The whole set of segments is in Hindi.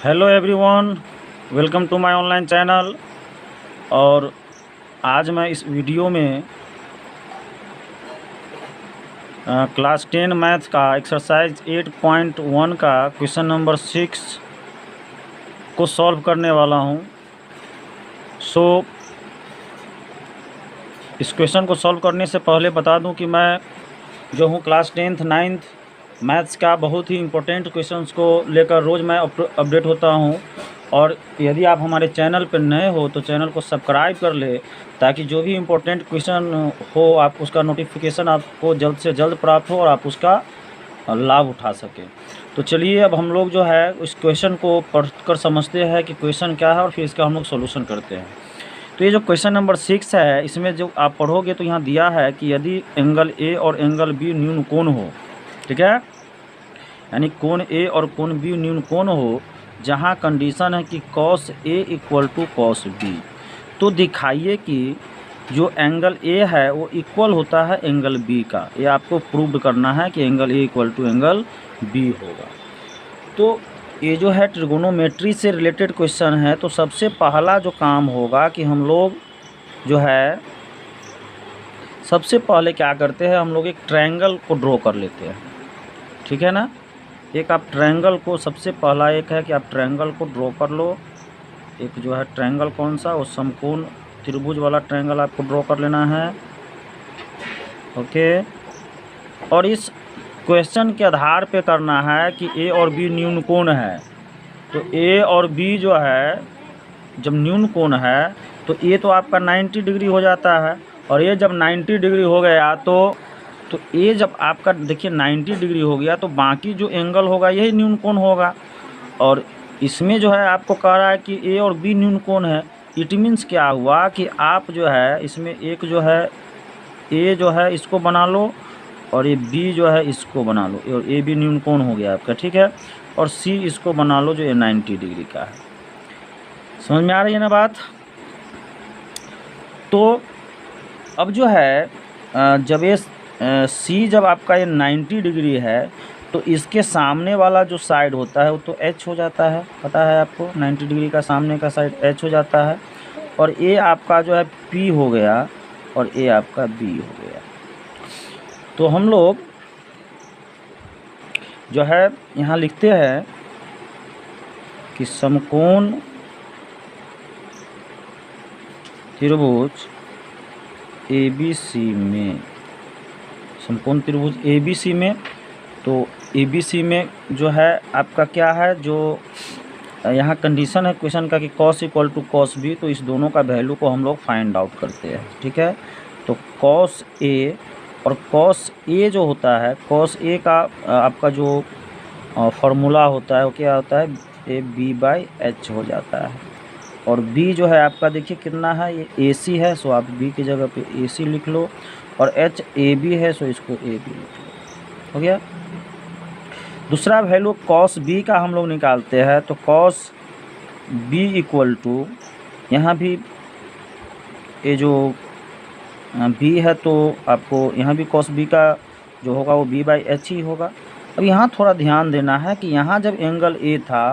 Hello everyone, welcome to my online channel. और आज मैं इस वीडियो में क्लास 10 मैथ्स का एक्सरसाइज 8.1 का क्वेश्चन नंबर 6 को सॉल्व करने वाला हूं। इस क्वेश्चन को सॉल्व करने से पहले बता दूं कि मैं जो हूं क्लास 10th 9th मैथ्स का बहुत ही इम्पोर्टेंट क्वेश्चंस को लेकर रोज़ मैं अपडेट होता हूं। और यदि आप हमारे चैनल पर नए हो तो चैनल को सब्सक्राइब कर ले, ताकि जो भी इम्पोर्टेंट क्वेश्चन हो आप उसका नोटिफिकेशन आपको जल्द से जल्द प्राप्त हो और आप उसका लाभ उठा सकें। तो चलिए अब हम लोग जो है उस क्वेश्चन को पढ़कर समझते हैं कि क्वेश्चन क्या है और फिर इसका हम लोग सोल्यूशन करते हैं। तो ये जो क्वेश्चन नंबर 6 है, इसमें जो आप पढ़ोगे तो यहाँ दिया है कि यदि एंगल ए और एंगल बी न्यून कोण हो, ठीक है, यानी कोण ए और कोण बी न्यून कोण हो, जहाँ कंडीशन है कि cos A equal to cos B, तो दिखाइए कि जो एंगल A है वो इक्वल होता है एंगल B का। ये आपको प्रूव करना है कि angle A equal to angle B होगा। तो ये जो है ट्रिगोनोमेट्री से रिलेटेड क्वेश्चन है, तो सबसे पहला जो काम होगा कि हम लोग जो है सबसे पहले क्या करते हैं, हम लोग एक ट्रायंगल को ड्रॉ कर लेते हैं, ठीक है ना। एक आप ट्रायंगल को सबसे पहला एक है कि आप ट्रायंगल को ड्रॉ कर लो। एक जो है ट्रायंगल कौन सा, वो समकोण त्रिभुज वाला ट्रायंगल आपको ड्रॉ कर लेना है, ओके। और इस क्वेश्चन के आधार पे करना है कि ए और बी न्यून कोण है। तो ए और बी जो है जब न्यून कोण है तो ए तो आपका 90 डिग्री हो जाता है, और ये जब 90 डिग्री हो गया तो ए जब आपका देखिए 90 डिग्री हो गया तो बाकी जो एंगल होगा यही न्यून कोण होगा। और इसमें जो है आपको कह रहा है कि ए और बी न्यून कोण है। इट मीन्स क्या हुआ कि आप जो है इसमें एक जो है ए जो है इसको बना लो और ये बी जो है इसको बना लो, और ए बी न्यून कोण हो गया आपका, ठीक है। और सी इसको बना लो जो ये 90 डिग्री का है। समझ में आ रही है ना बात। तो अब जो है जब ये सी जब आपका ये 90 डिग्री है तो इसके सामने वाला जो साइड होता है वो तो एच हो जाता है, पता है आपको। 90 डिग्री का सामने का साइड एच हो जाता है, और ए आपका जो है पी हो गया और ए आपका बी हो गया। तो हम लोग जो है यहाँ लिखते हैं कि समकोण त्रिभुज ABC में, समकोण त्रिभुज ABC में, तो ABC में जो है आपका क्या है, जो यहाँ कंडीशन है क्वेश्चन का कि cos equal to cos B, तो इस दोनों का वैल्यू को हम लोग फाइंड आउट करते हैं, ठीक है। तो cos A और cos A जो होता है, cos A का आपका जो फार्मूला होता है वो क्या होता है, ए B/H हो जाता है। और B जो है आपका देखिए कितना है, ये AC है, सो आप B की जगह पे AC लिख लो, और H AB है, सो इसको AB लिख लो, हो गया। दूसरा वैल्यू cos B का हम लोग निकालते हैं, तो cos B इक्वल टू, यहाँ भी ये जो B है तो आपको यहाँ भी cos B का जो होगा वो B/H ही होगा। अब यहाँ थोड़ा ध्यान देना है कि यहाँ जब एंगल A था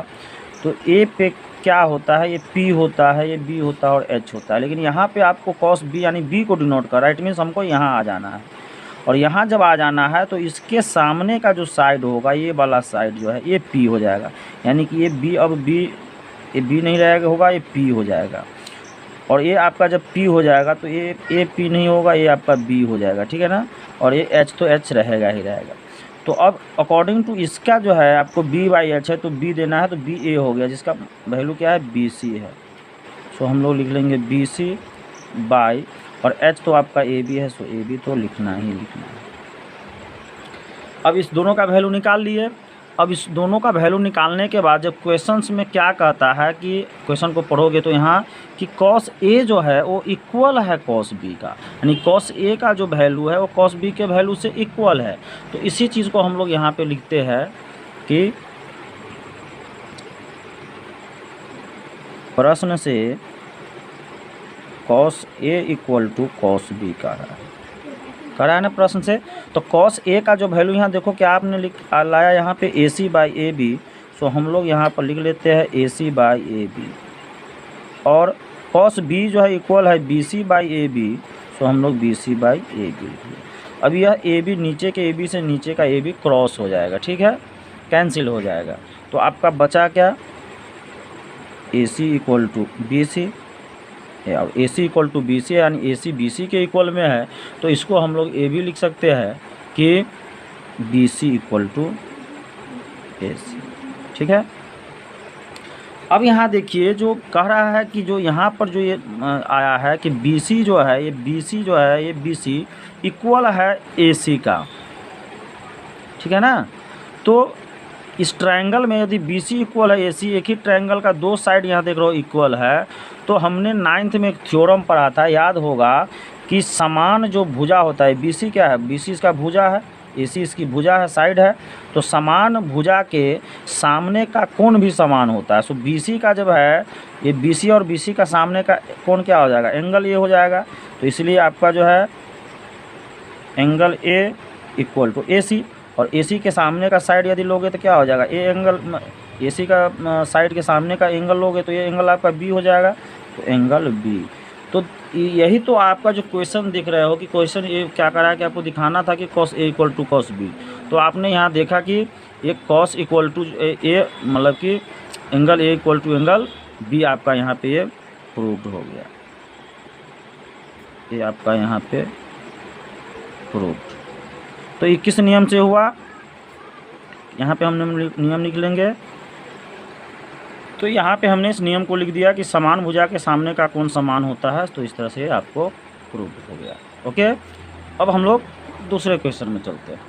तो A पे क्या होता है, ये P होता है, ये B होता है और H होता है, लेकिन यहाँ पे आपको cos B यानी B को डिनोट कर रहा है। इट मीन्स हमको यहाँ आ जाना है, और यहाँ जब आ जाना है तो इसके सामने का जो साइड होगा, ये वाला साइड जो है ये P हो जाएगा, यानी कि ये B, अब B ये B नहीं रहेगा होगा, ये P हो जाएगा। और ये आपका जब P हो जाएगा तो ये P नहीं होगा, ये आपका B हो जाएगा, ठीक है ना। और ये H तो H रहेगा ही रहेगा। तो अब अकॉर्डिंग टू इसका जो है आपको B/H है, तो B देना है, तो BA हो गया, जिसका वैल्यू क्या है, BC है। सो हम लोग लिख लेंगे BC बाई, और H तो आपका AB है, सो AB तो लिखना ही लिखना है। अब इस दोनों का वैल्यू निकाल लिए। अब इस दोनों का वैल्यू निकालने के बाद जब क्वेश्चंस में क्या कहता है कि क्वेश्चन को पढ़ोगे तो यहाँ कि cos A जो है वो इक्वल है cos B का, यानी cos A का जो वैल्यू है वो cos B के वैल्यू से इक्वल है। तो इसी चीज़ को हम लोग यहाँ पे लिखते हैं कि प्रश्न से cos A equal to cos B का है, करा है ना प्रश्न से। तो cos A का जो वैल्यू यहाँ देखो क्या आपने लाया यहाँ पे AC/AB, सो हम लोग यहाँ पर लिख लेते हैं A C by A B, और कॉस बी जो है इक्वल है B C by A B, so हम लोग B C by A B. अब यह ए बी नीचे के ए बी से नीचे का ए बी क्रॉस हो जाएगा, ठीक है, कैंसिल हो जाएगा। तो आपका बचा क्या, ए सी इक्वल टू बी सी, और ए सी इक्वल टू बी सी, यानी ए सी बी सी के इक्वल में है, तो इसको हम लोग ए बी लिख सकते हैं कि बी सी इक्वल टू ए सी, ठीक है। अब यहाँ देखिए जो कह रहा है कि जो यहाँ पर जो ये आया है कि बी सी जो है, ये बी सी जो है, ये बी सी इक्वल है ए सी का, ठीक है ना। तो इस ट्रायंगल में यदि बी सी इक्वल है ए सी, एक ही ट्रायंगल का दो साइड यहाँ देख रहे हो इक्वल है, तो हमने 9th में एक थ्योरम पढ़ा था, याद होगा, कि समान जो भुजा होता है, बी सी क्या है, बी सी इसका भुजा है, ए सी इसकी भुजा है, साइड है, तो समान भुजा के सामने का कोण भी समान होता है। सो बी सी का जब है, ये बी सी और बी सी का सामने का कोण क्या हो जाएगा, एंगल ए हो जाएगा। तो इसलिए आपका जो है एंगल ए इक्वल टू ए सी, और ए सी के सामने का साइड यदि लोगे तो क्या हो जाएगा, ए एंगल, ए सी का साइड के सामने का एंगल लोगे तो ये एंगल आपका बी हो जाएगा, तो एंगल बी। तो यही तो आपका जो क्वेश्चन दिख रहे हो कि क्वेश्चन ये क्या करा है कि आपको दिखाना था कि cos A equal to cos B, तो आपने यहाँ देखा कि ये कॉस इक्वल टू ए, मतलब कि angle A equal to angle B आपका यहाँ पे ये प्रूव्ड हो गया, ये आपका यहाँ पे प्रूव्ड। तो ये किस नियम से हुआ, यहाँ पे हम नियम लिख लेंगे। तो यहाँ पे हमने इस नियम को लिख दिया कि समान भुजा के सामने का कोण समान होता है, तो इस तरह से आपको प्रूव हो गया। ओके, अब हम लोग दूसरे क्वेश्चन में चलते हैं।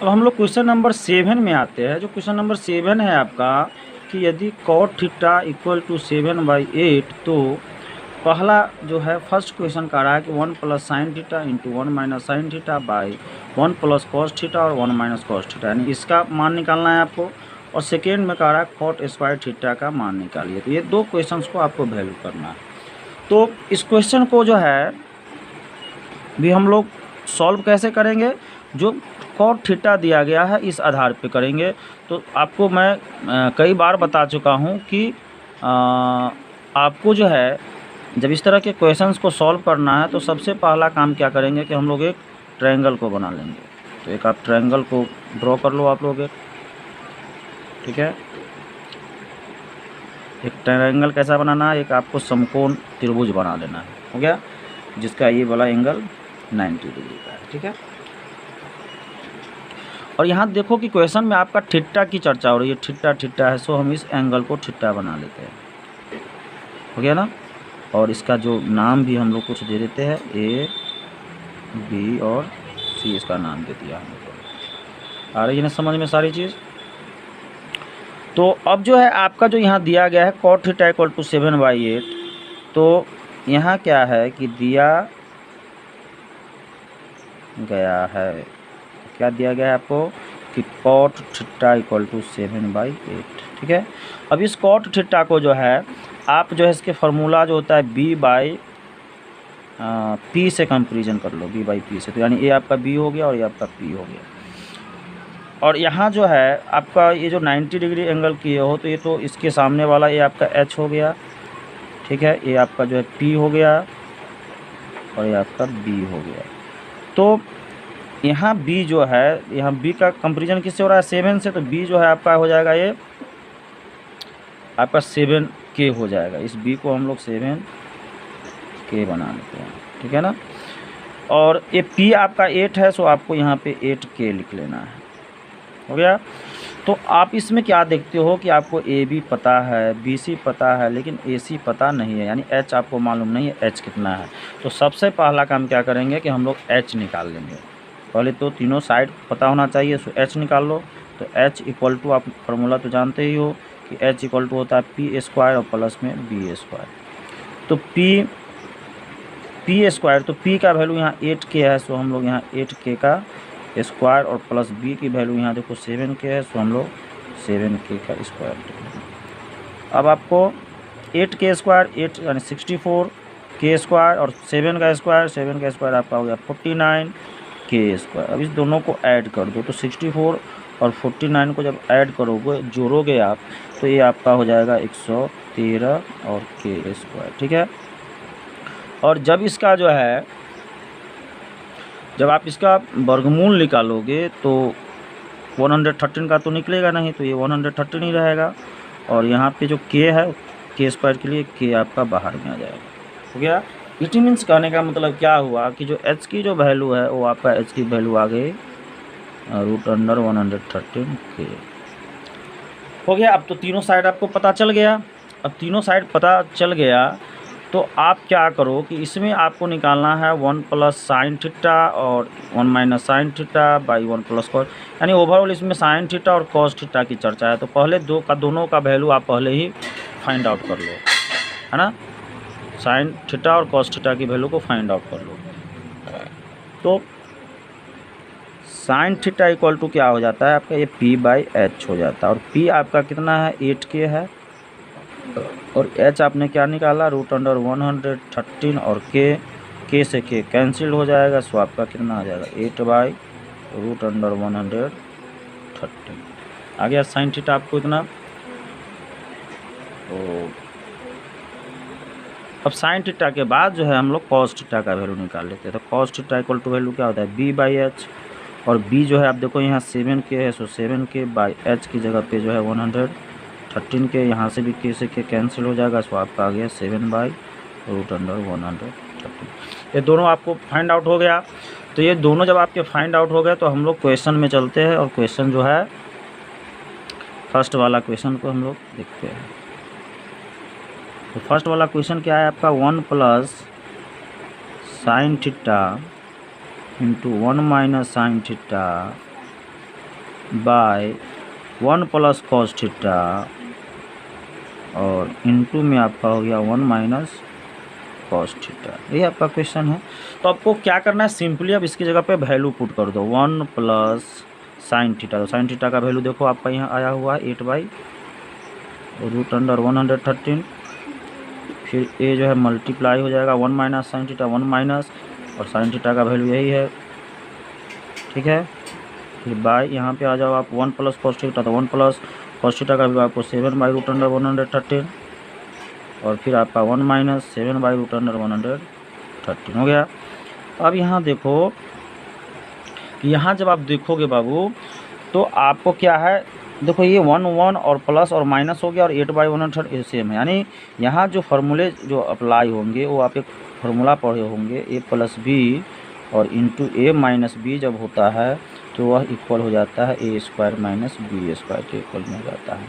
अब हम लोग क्वेश्चन नंबर 7 में आते हैं। जो क्वेश्चन नंबर 7 है आपका कि यदि cot थीटा इक्वल टू 7/8, तो पहला जो है फर्स्ट क्वेश्चन का रहा है कि 1 + sin theta into 1 - sin theta by 1 + cos theta और 1 - cos थीटा, यानी इसका मान निकालना है आपको। और सेकेंड में कह रहा है cot स्क्वायर थीटा का मान निकालिए। तो ये दो क्वेश्चंस को आपको वैल्यू करना है। तो इस क्वेश्चन को जो है भी हम लोग सॉल्व कैसे करेंगे, जो cot थीटा दिया गया है इस आधार पे करेंगे। तो आपको मैं कई बार बता चुका हूँ कि आपको जो है जब इस तरह के क्वेश्चंस को सॉल्व करना है तो सबसे पहला काम क्या करेंगे कि हम लोग एक ट्रायंगल को बना लेंगे। तो एक आप ट्रायंगल को ड्रॉ कर लो आप लोग, ठीक है। एक ट्रायंगल कैसा बनाना है, एक आपको समकोण त्रिभुज बना लेना है, हो गया, जिसका ये वाला एंगल 90 डिग्री का है, ठीक है। और यहाँ देखो कि क्वेश्चन में आपका थीटा की चर्चा हो रही है, थीटा है, सो हम इस एंगल को थीटा बना लेते हैं, हो गया ना। और इसका जो नाम भी हम लोग कुछ दे देते हैं, ए बी और सी, इसका नाम दे दिया हम लोग। आ रही है ना समझ में सारी चीज़। तो अब जो है आपका जो यहाँ दिया गया है cot थीटा इक्वल टू 7/8, तो यहाँ क्या है कि दिया गया है, क्या दिया गया है आपको कि cot थीटा इक्वल टू 7/8, ठीक है। अब इस cot थीटा को जो है आप जो है इसके फार्मूला जो होता है b/p से कंपेरिजन कर लो, b/p से, तो यानी ये आपका b हो गया और ये आपका p हो गया। और यहाँ जो है आपका ये जो 90 डिग्री एंगल किए हो, तो ये तो इसके सामने वाला ये आपका h हो गया, ठीक है, ये आपका जो है p हो गया और ये आपका b हो गया। तो यहाँ b जो है, यहाँ b का कंपेरिजन किससे हो रहा है, 7 से, तो b जो है आपका हो जाएगा ये आपका 7k हो जाएगा। इस b को हम लोग 7k बना लेते हैं, ठीक है ना। और ये p आपका 8 है, सो आपको यहाँ पे 8k लिख लेना है, हो गया। तो आप इसमें क्या देखते हो कि आपको ए बी पता है, बी सी पता है, लेकिन ए सी पता नहीं है, यानी एच आपको मालूम नहीं है एच कितना है। तो सबसे पहला काम क्या करेंगे कि हम लोग एच निकाल लेंगे। पहले तो तीनों साइड पता होना चाहिए, सो एच निकाल लो। तो एच इक्वल टू, आप फार्मूला तो जानते ही हो कि एच इक्वल टू होता है पी स्क्वायर और प्लस में बी स्क्वायर। तो पी स्क्वायर, तो पी का वैल्यू यहाँ 8k है, सो हम लोग यहाँ 8k का स्क्वायर और प्लस बी की वैल्यू यहाँ देखो 7k है, सो हम लोग 7k का स्क्वायर। अब आपको 8k स्क्वायर, 8 यानी 64k स्क्वायर और 7 का स्क्वायर आपका हो गया 49k स्क्वायर। अब इस दोनों को ऐड कर दो, तो 64 और 49 को जब ऐड करोगे, जोड़ोगे आप, तो ये आपका हो जाएगा 113 और के स्क्वायर, ठीक है। और जब इसका जो है, जब आप इसका वर्गमूल निकालोगे तो 113 का तो निकलेगा नहीं, तो ये 113 ही रहेगा। और यहाँ पे जो के है, के स्क्वायर के लिए के आपका बाहर में आ जाएगा, हो गया। इट मीन्स कहने का मतलब क्या हुआ कि जो एच की जो वैल्यू है वो आपका एच की वैल्यू आ गई √113 के, हो गया। अब तो तीनों साइड आपको पता चल गया। अब तीनों साइड पता चल गया तो आप क्या करो कि इसमें आपको निकालना है 1 + sin थीटा और 1 - sin थीटा बाई 1 + cos, यानी ओवरऑल इसमें sin थीटा और cos थीटा की चर्चा है। तो पहले दोनों का वैल्यू आप पहले ही फाइंड आउट कर लो, है ना। sin थीटा और cos थीटा की वैल्यू को फाइंड आउट कर लो। तो sin थीटा इक्वल टू क्या हो जाता है आपका, ये P/H हो जाता है। और P आपका कितना है, 8K है, और H आपने क्या निकाला, √113, और K से K कैंसिल हो जाएगा, सो आपका कितना आ जाएगा, 8/√113 आ गया sin थीटा आपको इतना। तो अब sin थीटा के बाद जो है हम लोग cos थीटा का वैल्यू निकाल लेते हैं। तो cos theta equal to value क्या होता है, B/H, और B जो है आप देखो यहाँ 7K है, सो 7K/H की जगह पे जो है 113 के, यहाँ से भी K से K कैंसिल हो जाएगा, सो आपका आ गया 7/√113। ये दोनों आपको फाइंड आउट हो गया। तो ये दोनों जब आपके फाइंड आउट हो गए तो हम लोग क्वेश्चन में चलते हैं, और क्वेश्चन जो है फर्स्ट वाला क्वेश्चन को हम लोग देखते हैं। तो फर्स्ट वाला क्वेश्चन क्या है आपका, 1 + sin theta into 1 - sin theta by 1 + cos theta, और इंटू में आपका हो गया 1 - cos थीटा। ये आपका क्वेश्चन है। तो आपको क्या करना है, सिंपली अब इसकी जगह पे वैल्यू पुट कर दो, 1 + sin थीटा। तो sin थीटा का वैल्यू देखो आपका यहाँ आया हुआ है 8/√113। फिर ये जो है मल्टीप्लाई हो जाएगा 1 - sin थीटा, 1 माइनस, और sin थीटा का वैल्यू यही है, ठीक है। फिर बाय यहाँ पे आ जाओ आप 1 + cos थीटा, तो 1 + cos थीटा का वैल्यू आपको 7/√113, और फिर आपका 1 - 7/√113 हो गया। अब यहाँ देखो कि यहाँ जब आप देखोगे बाबू, तो आपको क्या है, देखो ये 1 1 और प्लस और माइनस हो गया, और 8/113 सेम है। यानी यहाँ जो फार्मूले जो अप्लाई होंगे वो आप एक फार्मूला पढ़े होंगे, A + B और इंटू A - B जब होता है तो वह इक्वल हो जाता है A² - B² के इक्वल में हो जाता है।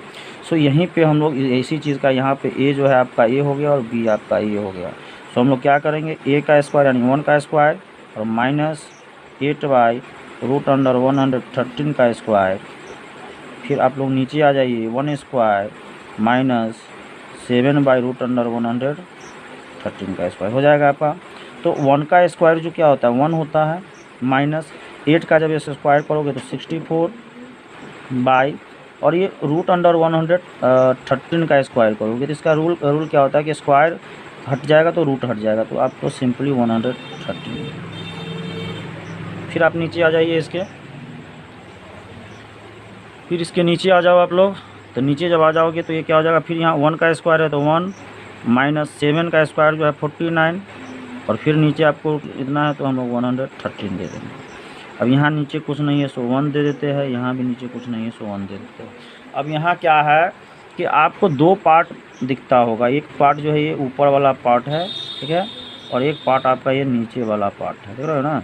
सो यहीं पे हम लोग ऐसी चीज़ का, यहाँ पे A जो है आपका A हो गया और B आपका A हो गया। सो हम लोग क्या करेंगे, A का स्क्वायर यानी 1 का स्क्वायर और माइनस 8/√113 का स्क्वायर, फिर आप लोग नीचे आ जाइए 1 स्क्वायर माइनस 7/√113 का स्क्वायर हो जाएगा आपका। तो 1 का स्क्वायर जो क्या होता है 1 होता है, माइनस 8 का जब इसे स्क्वायर करोगे तो 64 बाई, और ये √113 का स्क्वायर करोगे तो इसका रूल क्या होता है कि स्क्वायर हट जाएगा तो रूट हट जाएगा, तो आपको सिंपली 113। फिर आप नीचे आ जाइए इसके, फिर इसके नीचे आ जाओ आप लोग। तो नीचे जब आ जाओगे तो ये क्या हो जाएगा, फिर यहाँ 1 का स्क्वायर है तो 1 माइनस 7 का स्क्वायर जो है 49, और फिर नीचे आपको इतना है तो हम लोग 113 दे देंगे। अब यहाँ नीचे कुछ नहीं है सो 1 दे देते हैं, यहाँ भी नीचे कुछ नहीं है सो 1 दे देते हैं। अब यहाँ क्या है कि आपको 2 पार्ट दिखता होगा, एक पार्ट जो है ये ऊपर वाला पार्ट है, ठीक है, और एक पार्ट आपका ये नीचे वाला पार्ट है, देख रहे हो ना।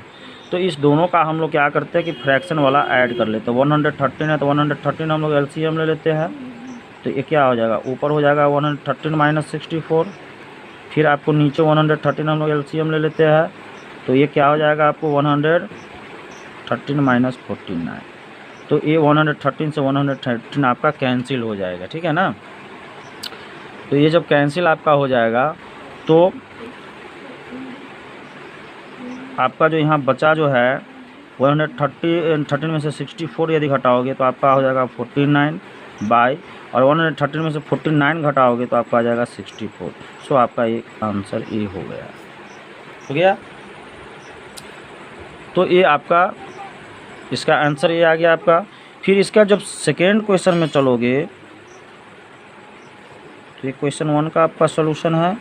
तो इस दोनों का हम लोग क्या करते हैं कि फ्रैक्शन वाला ऐड कर लेते हैं। 113 है तो 113 हम लोग LCM ले लेते हैं, तो ये क्या हो जाएगा, ऊपर हो जाएगा 113 माइनस 64, फिर आपको नीचे 113 हम लोग LCM ले लेते हैं, तो ये क्या हो जाएगा आपको 113 माइनस 49, तो ये 113 से 113 आपका कैंसिल हो जाएगा, ठीक है ना। तो ये जब कैंसिल आपका हो जाएगा तो आपका जो यहाँ बचा जो है 113 में से 64 यदि घटाओगे तो आपका हो जाएगा 49 बाई, और 113 में से 49 घटाओगे तो आपका आ जाएगा 64। सो आपका ये आंसर ए हो गया, तो ये आपका इसका आंसर ये आ गया आपका। फिर इसका जब सेकेंड क्वेश्चन में चलोगे तो ये क्वेश्चन 1 का आपका सॉल्यूशन है।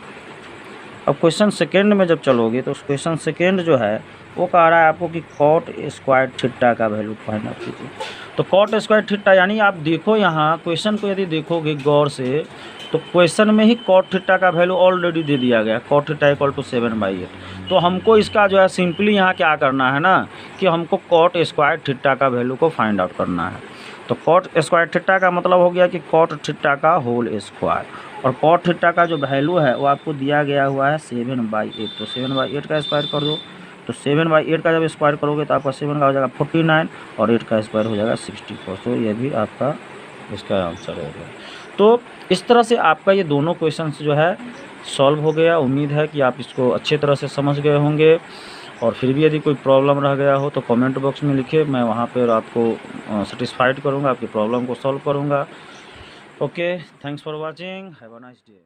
अब क्वेश्चन सेकेंड में जब चलोगे तो उस क्वेश्चन सेकेंड जो है वो कह रहा है आपको कि कॉट स्क्वायर थीटा का वैल्यू फाइंड आउट कीजिए। तो कॉट स्क्वायर थीटा यानी आप देखो यहाँ क्वेश्चन को यदि देखोगे गौर से तो क्वेश्चन में ही कॉट थीटा का वैल्यू ऑलरेडी दे दिया गया, कॉट थीटा इक्वल टू 7/8। तो हमको इसका जो है सिंपली यहाँ क्या करना है ना कि हमको कॉट स्क्वायर थीटा का वैल्यू को फाइंड आउट करना है। तो कॉट स्क्वायर थीटा का मतलब हो गया कि कॉट थीटा का होल स्क्वायर, और कॉट थीटा का जो वैल्यू है वो आपको दिया गया हुआ है 7/8। तो 7/8 का स्क्वायर कर दो, तो 7/8 का जब स्क्वायर करोगे तो आपका 7 का हो जाएगा 49 और 8 का स्क्वायर हो जाएगा 64। तो ये भी आपका इसका आंसर हो गया। तो इस तरह से आपका ये दोनों क्वेश्चंस जो है सॉल्व हो गया। उम्मीद है कि आप इसको अच्छे तरह से समझ गए होंगे, और फिर भी यदि कोई प्रॉब्लम रह गया हो तो कमेंट बॉक्स में लिखिए, मैं वहाँ पर आपको सेटिस्फाइड करूँगा, आपकी प्रॉब्लम को सॉल्व करूँगा। Okay, thanks for watching, have a nice day.